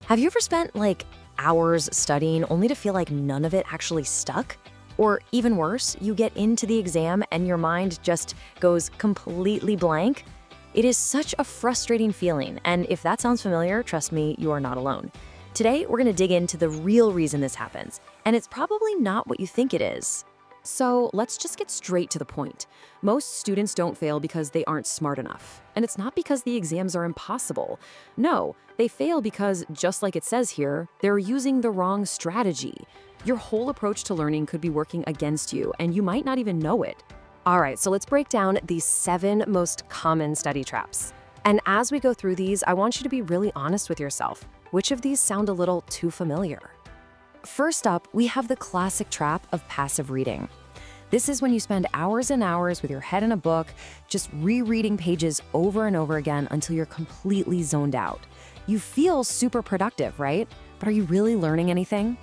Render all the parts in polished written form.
Have you ever spent like hours studying only to feel like none of it actually stuck? Or even worse, you get into the exam and your mind just goes completely blank? It is such a frustrating feeling, and if that sounds familiar, trust me, you are not alone. Today, we're gonna dig into the real reason this happens, and it's probably not what you think it is. So let's just get straight to the point. Most students don't fail because they aren't smart enough. And it's not because the exams are impossible. No, they fail because, just like it says here, they're using the wrong strategy. Your whole approach to learning could be working against you, and you might not even know it. All right, so let's break down these 7 most common study traps. And as we go through these, I want you to be really honest with yourself. Which of these sound a little too familiar? First up, we have the classic trap of passive reading. This is when you spend hours and hours with your head in a book, just rereading pages over and over again until you're completely zoned out. You feel super productive, right? But are you really learning anything?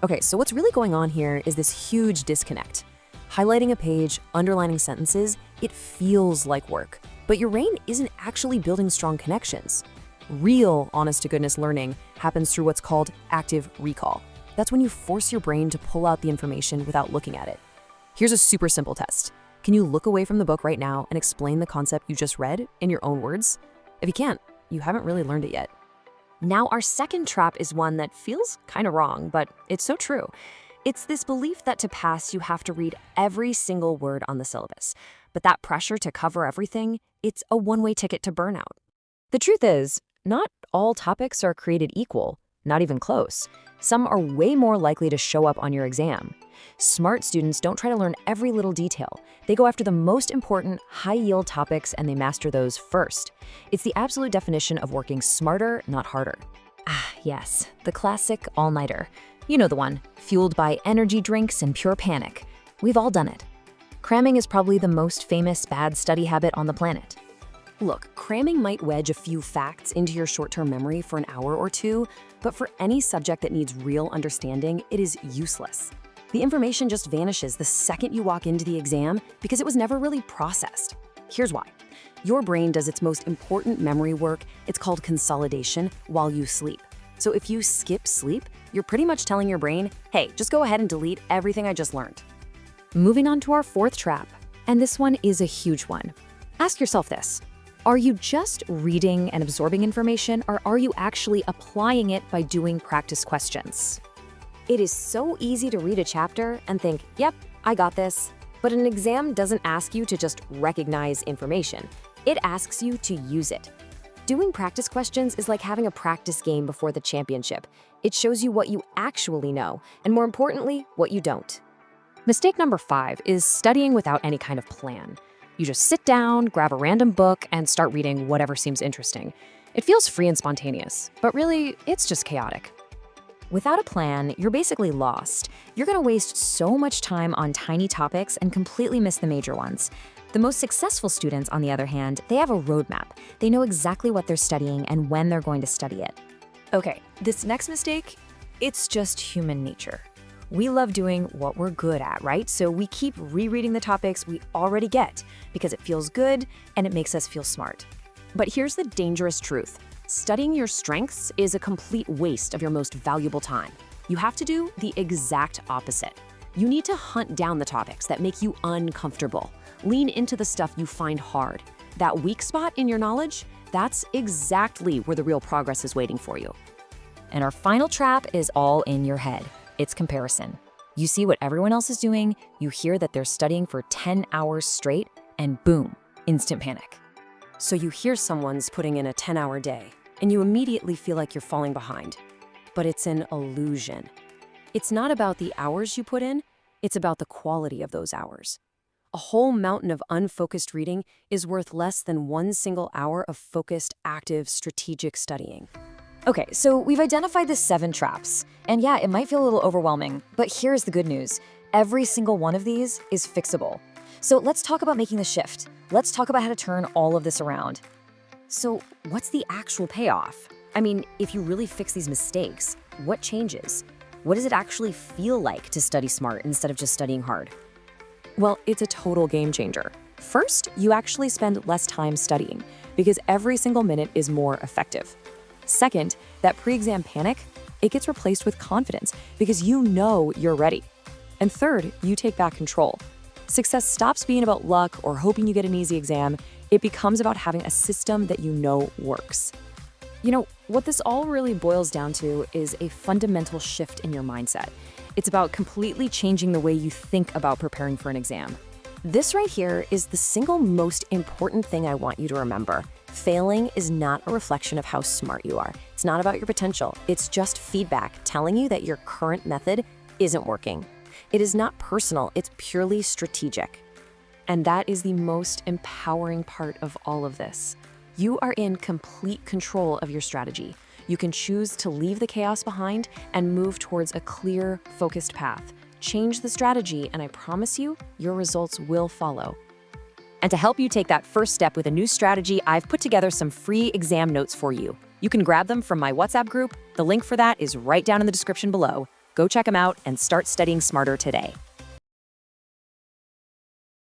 Okay, so what's really going on here is this huge disconnect. Highlighting a page, underlining sentences, it feels like work, but your brain isn't actually building strong connections. Real, honest-to-goodness learning happens through what's called active recall. That's when you force your brain to pull out the information without looking at it. Here's a super simple test. Can you look away from the book right now and explain the concept you just read in your own words? If you can't, you haven't really learned it yet. Now, our second trap is one that feels kind of wrong, but it's so true. It's this belief that to pass, you have to read every single word on the syllabus. But that pressure to cover everything, it's a one-way ticket to burnout. The truth is, not all topics are created equal, not even close. Some are way more likely to show up on your exam. Smart students don't try to learn every little detail. They go after the most important, high-yield topics and they master those first. It's the absolute definition of working smarter, not harder. Ah, yes, the classic all-nighter. You know the one, fueled by energy drinks and pure panic. We've all done it. Cramming is probably the most famous bad study habit on the planet. Look, cramming might wedge a few facts into your short-term memory for an hour or two, but for any subject that needs real understanding, it is useless. The information just vanishes the second you walk into the exam because it was never really processed. Here's why. Your brain does its most important memory work, it's called consolidation, while you sleep. So if you skip sleep, you're pretty much telling your brain, hey, just go ahead and delete everything I just learned. Moving on to our fourth trap, and this one is a huge one. Ask yourself this. Are you just reading and absorbing information, or are you actually applying it by doing practice questions? It is so easy to read a chapter and think, yep, I got this. But an exam doesn't ask you to just recognize information. It asks you to use it. Doing practice questions is like having a practice game before the championship. It shows you what you actually know, and more importantly, what you don't. Mistake number 5 is studying without any kind of plan. You just sit down, grab a random book, and start reading whatever seems interesting. It feels free and spontaneous, but really, it's just chaotic. Without a plan, you're basically lost. You're gonna waste so much time on tiny topics and completely miss the major ones. The most successful students, on the other hand, they have a roadmap. They know exactly what they're studying and when they're going to study it. Okay, this next mistake, it's just human nature. We love doing what we're good at, right? So we keep rereading the topics we already get because it feels good and it makes us feel smart. But here's the dangerous truth. Studying your strengths is a complete waste of your most valuable time. You have to do the exact opposite. You need to hunt down the topics that make you uncomfortable. Lean into the stuff you find hard. That weak spot in your knowledge, that's exactly where the real progress is waiting for you. And our final trap is all in your head. It's comparison. You see what everyone else is doing, you hear that they're studying for 10 hours straight, and boom, instant panic. So you hear someone's putting in a 10-hour day, and you immediately feel like you're falling behind. But it's an illusion. It's not about the hours you put in, it's about the quality of those hours. A whole mountain of unfocused reading is worth less than one single hour of focused, active, strategic studying. Okay, so we've identified the 7 traps. And yeah, it might feel a little overwhelming, but here's the good news. Every single one of these is fixable. So let's talk about making the shift. Let's talk about how to turn all of this around. So what's the actual payoff? I mean, if you really fix these mistakes, what changes? What does it actually feel like to study smart instead of just studying hard? Well, it's a total game changer. First, you actually spend less time studying because every single minute is more effective. Second, that pre-exam panic, it gets replaced with confidence because you know you're ready. And third, you take back control. Success stops being about luck or hoping you get an easy exam. It becomes about having a system that you know works. You know, what this all really boils down to is a fundamental shift in your mindset. It's about completely changing the way you think about preparing for an exam. This right here is the single most important thing I want you to remember. Failing is not a reflection of how smart you are. It's not about your potential. It's just feedback telling you that your current method isn't working. It is not personal, it's purely strategic. And that is the most empowering part of all of this. You are in complete control of your strategy. You can choose to leave the chaos behind and move towards a clear, focused path. Change the strategy, and I promise you, your results will follow. And to help you take that first step with a new strategy, I've put together some free exam notes for you. You can grab them from my WhatsApp group. The link for that is right down in the description below. Go check them out and start studying smarter today.